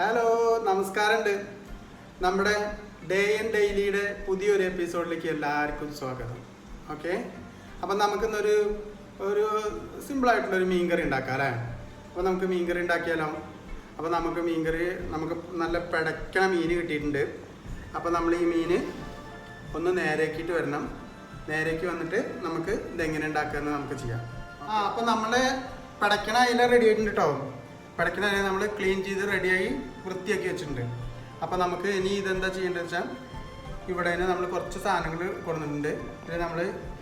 Hello, നമസ്കാരമുണ്ട്. നമ്മുടെ day and ഡെയിലിയുടെ പുതിയൊരു എപ്പിസോഡിലേക്ക് എല്ലാവർക്കും സ്വാഗതം. ഓക്കെ, അപ്പം നമുക്കിന്നൊരു സിമ്പിളായിട്ടുള്ളൊരു മീൻകറി ഉണ്ടാക്കാം അല്ലേ. അപ്പോൾ നമുക്ക് മീൻകറി ഉണ്ടാക്കിയാലോ? അപ്പോൾ നമുക്ക് നല്ല പിടയ്ക്കണ മീൻ കിട്ടിയിട്ടുണ്ട്. അപ്പോൾ നമ്മൾ ഈ മീൻ ഒന്ന് നേരേക്കിയിട്ട് വരണം. നേരേക്ക് വന്നിട്ട് നമുക്ക് ഇതെങ്ങനെ ഉണ്ടാക്കുകയെന്ന് നമുക്ക് ചെയ്യാം. അപ്പോൾ നമ്മളെ പിടയ്ക്കണ അതിൽ റെഡി ആയിട്ടുണ്ട് കേട്ടോ. പിടയ്ക്കണ അതിൽ നമ്മൾ ക്ലീൻ ചെയ്ത് റെഡിയായി വൃത്തിയാക്കി വെച്ചിട്ടുണ്ട്. അപ്പോൾ നമുക്ക് ഇനി ഇതെന്താ ചെയ്യേണ്ടത് വെച്ചാൽ, ഇവിടെ തന്നെ നമ്മൾ കുറച്ച് സാധനങ്ങൾ കൊടുത്തിട്ടുണ്ട്. പിന്നെ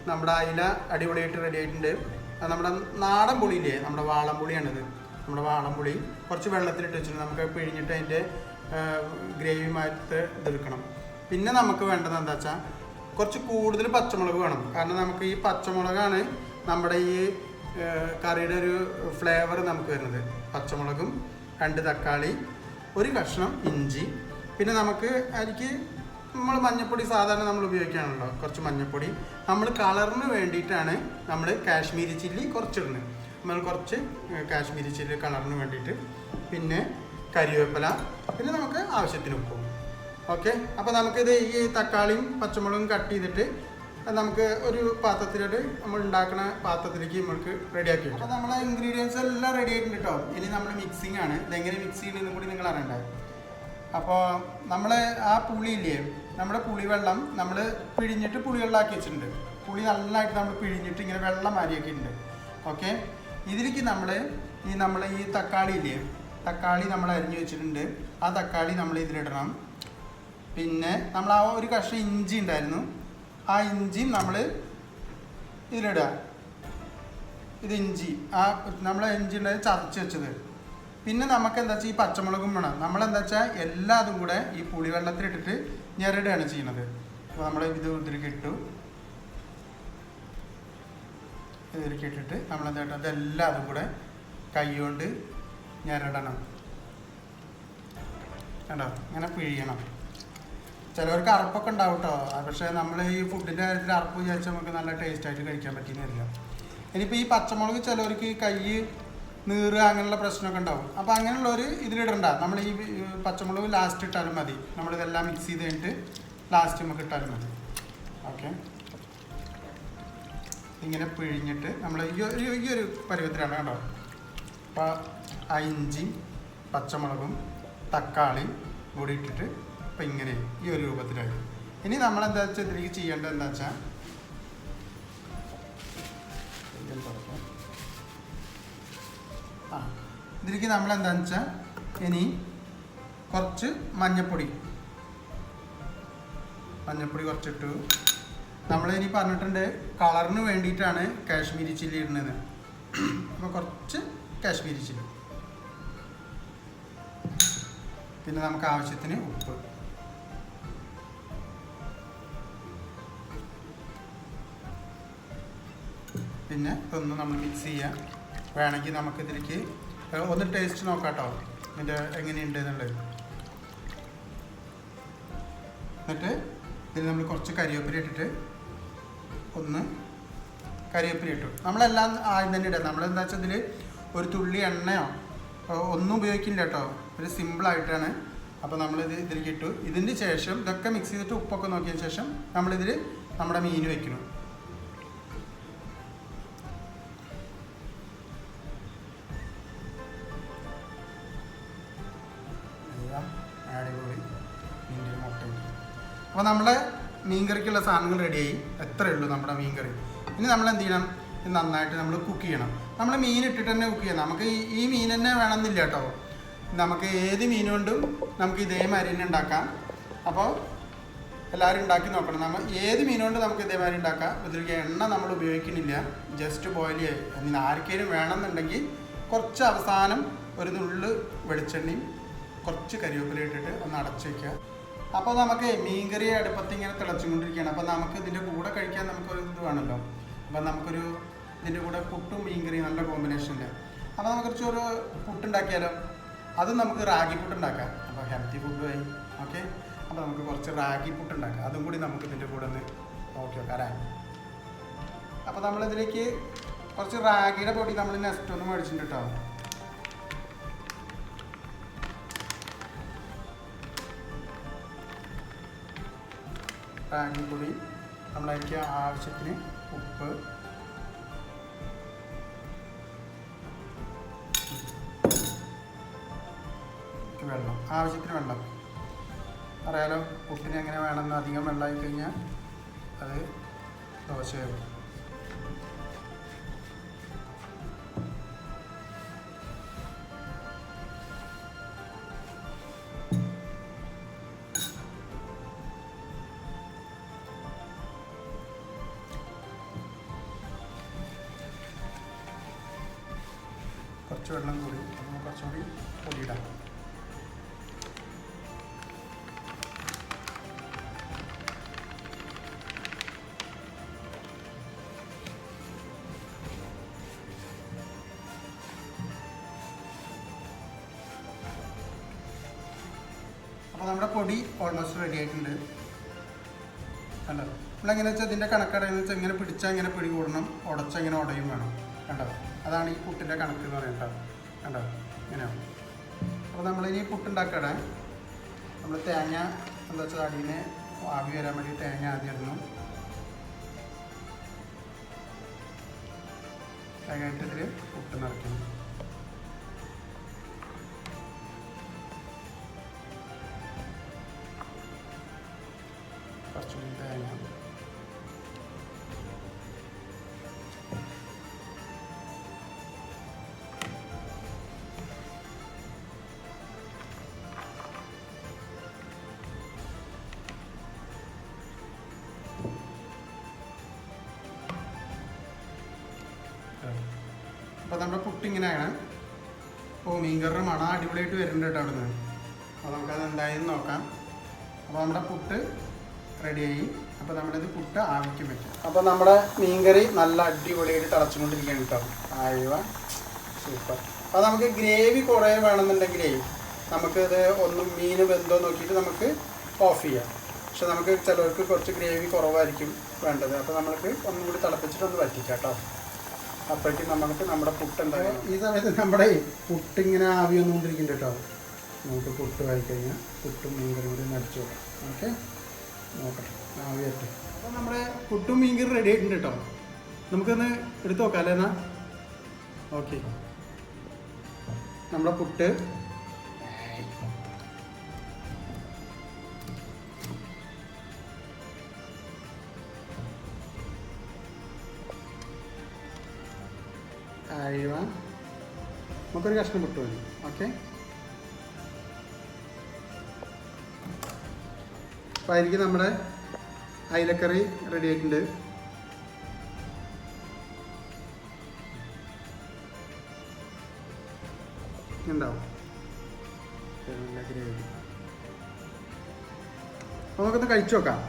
നമ്മുടെ അയില അടിപൊളിയായിട്ട് റെഡി ആയിട്ടുണ്ട്. അത് നമ്മുടെ നാടൻ പുളിയില്ലേ, നമ്മുടെ വാളംപുളിയാണിത്. നമ്മുടെ വാളംപുളി കുറച്ച് വെള്ളത്തിലിട്ട് വെച്ചിട്ടുണ്ട്. നമുക്ക് പിഴിഞ്ഞിട്ട് അതിൻ്റെ ഗ്രേവി മാറ്റി ഇതെടുക്കണം. പിന്നെ നമുക്ക് വേണ്ടത് എന്താ വെച്ചാൽ, കുറച്ച് കൂടുതൽ പച്ചമുളക് വേണം. കാരണം നമുക്ക് ഈ പച്ചമുളകാണ് നമ്മുടെ ഈ കറിയുടെ ഒരു ഫ്ലേവർ നമുക്ക് വരുന്നത്. പച്ചമുളകും 2 തക്കാളി, 1 കഷ്ണം ഇഞ്ചി, പിന്നെ നമുക്ക് അതിലേക്ക് നമ്മൾ മഞ്ഞൾപ്പൊടി സാധാരണ നമ്മൾ ഉപയോഗിക്കുകയാണല്ലോ. കുറച്ച് മഞ്ഞൾപ്പൊടി നമ്മൾ കളറിന് വേണ്ടിയിട്ടാണ് നമ്മൾ കാശ്മീരി ചില്ലി കുറച്ചിടുന്നത്. നമ്മൾ കുറച്ച് കാശ്മീരി ചില്ലി കളറിന് വേണ്ടിയിട്ട്, പിന്നെ കരിവേപ്പില, പിന്നെ നമുക്ക് ആവശ്യത്തിന് ഉപ്പും. ഓക്കെ, അപ്പോൾ നമുക്കിത് ഈ തക്കാളിയും പച്ചമുളകും കട്ട് ചെയ്തിട്ട് നമുക്ക് ഒരു പാത്രത്തിലോട്ട് നമ്മൾ ഉണ്ടാക്കുന്ന പാത്രത്തിലേക്ക് നമുക്ക് റെഡിയാക്കി വെക്കാം. അപ്പോൾ നമ്മളെ ഇൻഗ്രീഡിയൻസ് എല്ലാം റെഡി ആയിട്ടുണ്ട് കേട്ടോ. ഇനി നമ്മൾ മിക്സിംഗ് ആണ്. ഇതെങ്ങനെ മിക്സ് ചെയ്യണമെന്നും കൂടി നിങ്ങൾ അറിയണ്ടേ. അപ്പോൾ നമ്മൾ ആ പുളിയില്ലേ, നമ്മുടെ പുളിവെള്ളം നമ്മൾ പിഴിഞ്ഞിട്ട് പുളിവെള്ളമാക്കി വെച്ചിട്ടുണ്ട്. പുളി നന്നായിട്ട് നമ്മൾ പിഴിഞ്ഞിട്ട് ഇങ്ങനെ വെള്ളം മാരിയാക്കിയിട്ടുണ്ട്. ഓക്കെ, ഇതിലേക്ക് നമ്മൾ ഈ തക്കാളി ഇല്ലേ, തക്കാളി നമ്മൾ അരിഞ്ഞു വെച്ചിട്ടുണ്ട്. ആ തക്കാളി നമ്മൾ ഇതിലിടണം. പിന്നെ നമ്മൾ ആ 1 കഷ്ണം ഇഞ്ചി ഉണ്ടായിരുന്നു, ആ ഇഞ്ചിയും നമ്മൾ ഇതിലിടുക. ഇത് ഇഞ്ചി, ആ നമ്മൾ ഇഞ്ചി ഉണ്ടായി ചതച്ച് വെച്ചത്. പിന്നെ നമുക്ക് എന്താ വെച്ചാൽ ഈ പച്ചമുളകും വേണം. നമ്മളെന്താ വെച്ചാൽ എല്ലാതും കൂടെ ഈ പുളിവെള്ളത്തിലിട്ടിട്ട് ഞെരടുകയാണ് ചെയ്യുന്നത്. അപ്പോൾ നമ്മൾ ഇതിലേക്ക് ഇട്ടിട്ട് നമ്മളെന്താ കേട്ടോ, ഇതെല്ലാതും കൂടെ കൈ കൊണ്ട് ഞെരടണം കേട്ടോ. ഇങ്ങനെ പിഴിയണം. ചിലവർക്ക് അറപ്പൊക്കെ ഉണ്ടാവും കേട്ടോ. പക്ഷേ നമ്മൾ ഈ ഫുഡിൻ്റെ കാര്യത്തിൽ അറപ്പ് വിചാരിച്ചാൽ നമുക്ക് നല്ല ടേസ്റ്റായിട്ട് കഴിക്കാൻ പറ്റിയെന്ന് വരില്ല. ഇനിയിപ്പോൾ ഈ പച്ചമുളക് ചിലവർക്ക് കൈ നീറുക അങ്ങനെയുള്ള പ്രശ്നമൊക്കെ ഉണ്ടാവും. അപ്പോൾ അങ്ങനെയുള്ളവർ ഇതിലിടണ്ട. നമ്മൾ ഈ പച്ചമുളക് ലാസ്റ്റ് ഇട്ടാലും മതി. നമ്മളിതെല്ലാം മിക്സ് ചെയ്ത് കഴിഞ്ഞിട്ട് ലാസ്റ്റ് നമുക്ക് ഇട്ടാലും മതി. ഓക്കെ, ഇങ്ങനെ പിഴിഞ്ഞിട്ട് നമ്മൾ ഈ ഒരു പരുവത്തിലാണ് കേട്ടോ. അപ്പോൾ ആ ഇഞ്ചിയും പച്ചമുളകും തക്കാളിയും കൂടി ഇട്ടിട്ട് അപ്പം ഇങ്ങനെ ഈ ഒരു രൂപത്തിലായി. ഇനി നമ്മളെന്താ വെച്ചാൽ ഇതിലേക്ക് ചെയ്യേണ്ടത് എന്താ വെച്ചാൽ, ഇതിലേക്ക് നമ്മളെന്താണെന്ന് വെച്ചാൽ, ഇനി കുറച്ച് മഞ്ഞൾപ്പൊടി കുറച്ചിട്ടു. നമ്മളിനി പറഞ്ഞിട്ടുണ്ട് കളറിന് വേണ്ടിയിട്ടാണ് കാശ്മീരി ചില്ലി ഇടുന്നത്. അപ്പോൾ കുറച്ച് കാശ്മീരി ചില്ലി, പിന്നെ നമുക്ക് ആവശ്യത്തിന് ഉപ്പ്. പിന്നെ ഇതൊന്ന് നമ്മൾ മിക്സ് ചെയ്യാം. വേണമെങ്കിൽ നമുക്കിതിലേക്ക് ഒന്ന് ടേസ്റ്റ് നോക്കാം കേട്ടോ, ഇതിൻ്റെ എങ്ങനെയുണ്ട് എന്നുള്ളത്. എന്നിട്ട് ഇതിൽ നമ്മൾ കുറച്ച് കരിവേപ്പില ഇട്ടിട്ട് കരിവേപ്പില ഇട്ടു. നമ്മളെല്ലാം ആദ്യം തന്നെ ഇടാം. നമ്മളെന്താ വെച്ചാൽ ഇതിൽ ഒരു തുള്ളി എണ്ണയോ ഒന്നും ഉപയോഗിക്കില്ല കേട്ടോ. ഒരു സിമ്പിളായിട്ടാണ്. അപ്പോൾ നമ്മളിത് ഇതിലേക്ക് ഇട്ടു. ഇതിന് ശേഷം ഇതൊക്കെ മിക്സ് ചെയ്തിട്ട് ഉപ്പൊക്കെ നോക്കിയതിന് ശേഷം നമ്മളിതിൽ നമ്മുടെ മീൻ വയ്ക്കണം. അടിപൊളി മീൻ്റെ മുട്ട. അപ്പോൾ നമ്മളെ മീൻകറിക്കുള്ള സാധനങ്ങൾ റെഡിയായി. എത്രയേ ഉള്ളൂ നമ്മുടെ മീൻകറി. ഇനി നമ്മൾ എന്ത് ചെയ്യണം, നന്നായിട്ട് നമ്മൾ കുക്ക് ചെയ്യണം. നമ്മൾ മീൻ ഇട്ടിട്ട് തന്നെ കുക്ക് ചെയ്യണം. നമുക്ക് ഈ മീൻ തന്നെ വേണമെന്നില്ല കേട്ടോ. നമുക്ക് ഏത് മീൻ കൊണ്ടും നമുക്ക് ഇതേമാതിരി തന്നെ ഉണ്ടാക്കാം. അപ്പോൾ എല്ലാവരും ഉണ്ടാക്കി നോക്കണം. നമ്മൾ ഏത് മീൻ കൊണ്ട് നമുക്ക് ഇതേമാതിരി ഉണ്ടാക്കാം. ഇതിലേക്ക് എണ്ണ നമ്മൾ ഉപയോഗിക്കുന്നില്ല, ജസ്റ്റ് ബോയിൽ ചെയ്യാം. അതിന് ആർക്കെങ്കിലും വേണമെന്നുണ്ടെങ്കിൽ കുറച്ച് അവസാനം ഒരു നുള്ളു വെളിച്ചെണ്ണയും കുറച്ച് കരിവേപ്പില ഇട്ടിട്ട് ഒന്ന് അടച്ച് വയ്ക്കുക. അപ്പോൾ നമുക്ക് മീൻകറി അടുപ്പത്ത് ഇങ്ങനെ തിളച്ചുകൊണ്ടിരിക്കുകയാണ്. അപ്പോൾ നമുക്ക് ഇതിൻ്റെ കൂടെ കഴിക്കാൻ നമുക്കൊരു ഇത് വേണമല്ലോ. അപ്പോൾ ഇതിൻ്റെ കൂടെ പുട്ടും മീൻകറിയും നല്ല കോമ്പിനേഷനില്ല. അപ്പോൾ നമുക്ക് കുറച്ചൊരു പുട്ടുണ്ടാക്കിയാലോ. അതും നമുക്ക് റാഗി പുട്ടുണ്ടാക്കാം. അപ്പോൾ ഹെൽത്തി ഫുഡുമായി. ഓക്കെ, അപ്പോൾ നമുക്ക് കുറച്ച് റാഗി പുട്ടുണ്ടാക്കാം. അതും കൂടി നമുക്ക് ഇതിൻ്റെ കൂടെ ഒന്ന് നോക്കി വെക്കാം. അപ്പോൾ നമ്മളിതിലേക്ക് കുറച്ച് റാഗിയുടെ പൊടി നമ്മൾ നെസ്റ്റ് ഒന്ന് മേടിച്ചിട്ടുണ്ട് കേട്ടോ. റാഗി പൊടി, നമ്മളതിലേക്ക് ആവശ്യത്തിന് ഉപ്പ്, വെള്ളം, ആവശ്യത്തിന് വെള്ളം. അറിയാലോ പുട്ടിന് എങ്ങനെ വേണമെന്ന്. അധികം വെള്ളമായി കഴിഞ്ഞാൽ അത് ദോശയാവും. കുറച്ച് വെള്ളം കൂടി, കുറച്ചുകൂടി പൊടിയിടാം. അപ്പോൾ നമ്മുടെ പൊടി ഓൾമോസ്റ്റ് റെഡി ആയിട്ടുണ്ട്. കണ്ടോ? നമ്മളെങ്ങനെ വെച്ചാൽ ഇതിൻ്റെ കണക്കടയെന്ന് വെച്ചാൽ ഇങ്ങനെ പിടിച്ചാൽ ഇങ്ങനെ പിടി കൂടണം, ഉടച്ചാൽ ഇങ്ങനെ ഉടയും വേണം. കണ്ടോ? അതാണ് ഈ പുട്ടിൻ്റെ കണക്ക് എന്ന് പറയുന്നത്. കണ്ടോ? ഇങ്ങനെയാണ്. അപ്പോൾ നമ്മളിനി പുട്ടുണ്ടാക്കണേ. നമ്മൾ തേങ്ങ എന്താ വെച്ചാൽ അടിയിൽ ആവി വരാൻ വേണ്ടി തേങ്ങ ആദ്യം ഇടണം. തേങ്ങ ഇട്ടിട്ട് പുട്ട് നിറയ്ക്കണം. കുറച്ചുകൂടി തേങ്ങ, അപ്പോൾ നമ്മുടെ പുട്ടിങ്ങനെയാണ്. അപ്പോൾ മീൻകറിയുടെ മണം അടിപൊളിയായിട്ട് വരുന്നുണ്ട് കേട്ടോ അവിടെ നിന്ന്. അപ്പോൾ നമുക്കത് എന്തായാലും നോക്കാം. അപ്പോൾ നമ്മുടെ പുട്ട് റെഡിയായി. അപ്പോൾ നമ്മളിത് പുട്ട് ആവിക്കും വെക്കാം. അപ്പോൾ നമ്മുടെ മീൻകറി നല്ല അടിപൊളിയായിട്ട് തിളച്ചുകൊണ്ടിരിക്കുകയാണ് കേട്ടോ. ആയുവ സൂപ്പർ. അപ്പോൾ നമുക്ക് ഗ്രേവി കുറേ വേണമെന്നുണ്ടെങ്കിലേ നമുക്കിത് ഒന്നും മീൻ വെന്തോ നോക്കിയിട്ട് നമുക്ക് ഓഫ് ചെയ്യാം. പക്ഷെ നമുക്ക് ചിലർക്ക് കുറച്ച് ഗ്രേവി കുറവായിരിക്കും വേണ്ടത്. അപ്പോൾ നമുക്ക് ഒന്നും കൂടി തിളപ്പിച്ചിട്ടൊന്ന് വറ്റിക്കാം കേട്ടോ. അപ്പോഴേക്കും നമുക്ക് നമ്മുടെ പുട്ടുണ്ടാകും. ഈ സമയത്ത് നമ്മുടെ പുട്ടിങ്ങനെ ആവി വന്നുകൊണ്ടിരിക്കുന്നുണ്ട് കേട്ടോ. നമുക്ക് പുട്ട് വായിക്കഴിഞ്ഞാൽ പുട്ടും മീൻകറി കൂടി നടിച്ചു കൊടുക്കാം. ഓക്കെ, നോക്കട്ടെ ആവി വരട്ടെ. അപ്പോൾ നമ്മുടെ പുട്ടും മീൻകറി റെഡി ആയിട്ടുണ്ട് കേട്ടോ. നമുക്കൊന്ന് എടുത്തു നോക്കാം അല്ലേ എന്നാ? ഓക്കെ, നമ്മുടെ പുട്ട് ആയിവ. നമുക്കൊരു കഷ്ണം പുട്ട് മതി. ഓക്കെ, അപ്പോൾ അതിലേക്ക് നമ്മുടെ അയിലക്കറി റെഡി ആയിട്ടുണ്ട്. ഉണ്ടാവും നല്ല ഗ്രേവി. അപ്പോൾ നമുക്കൊന്ന് കഴിച്ചു നോക്കാം.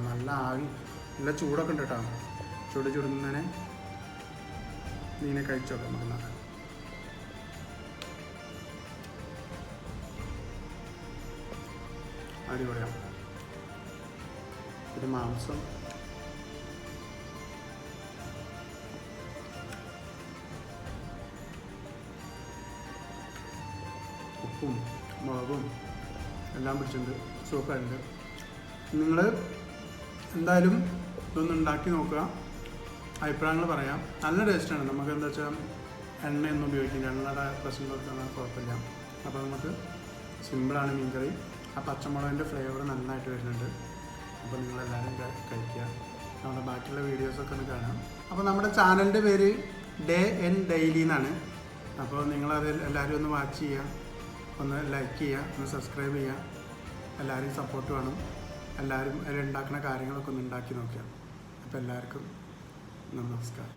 നല്ല ആവി, നല്ല ചൂടൊക്കെ ഉണ്ട് കേട്ടോ. ചുടുന്നതിനെ നീനെ കഴിച്ചു നോക്കാം നമുക്ക്. അടിപൊളിയാണ്. ഇത് മാംസം ഉപ്പും മുളകും എല്ലാം പിടിച്ചിട്ടുണ്ട്. സൂപ്പറുണ്ട്. നിങ്ങൾ എന്തായാലും ഇതൊന്ന് ഉണ്ടാക്കി നോക്കുക, അഭിപ്രായങ്ങൾ പറയാം. നല്ല ടേസ്റ്റാണ്. നമുക്ക് എന്താ വെച്ചാൽ എണ്ണയൊന്നും ഉപയോഗിക്കില്ല, എണ്ണയുടെ പ്രശ്നം കൊടുക്കാൻ കുഴപ്പമില്ല. അപ്പോൾ നമുക്ക് സിമ്പിളാണ് മീൻകറി. ആ പച്ചമുളകിൻ്റെ ഫ്ലേവർ നന്നായിട്ട് വരുന്നുണ്ട്. അപ്പോൾ നിങ്ങളെല്ലാവരും കഴിക്കുക. നമ്മുടെ ബാക്കിയുള്ള വീഡിയോസൊക്കെ ഒന്ന് കാണാം. അപ്പോൾ നമ്മുടെ ചാനലിൻ്റെ പേര് ഡേ ആൻഡ് ഡെയിലി എന്നാണ്. അപ്പോൾ നിങ്ങളത് എല്ലാവരും ഒന്ന് വാച്ച് ചെയ്യുക, ഒന്ന് ലൈക്ക് ചെയ്യുക, ഒന്ന് സബ്സ്ക്രൈബ് ചെയ്യുക. എല്ലാവരും സപ്പോർട്ട് വേണം. എല്ലാവരും അതിലുണ്ടാക്കുന്ന കാര്യങ്ങളൊക്കെ ഒന്ന് ഉണ്ടാക്കി നോക്കുക. അപ്പോൾ എല്ലാവർക്കും നമസ്കാരം.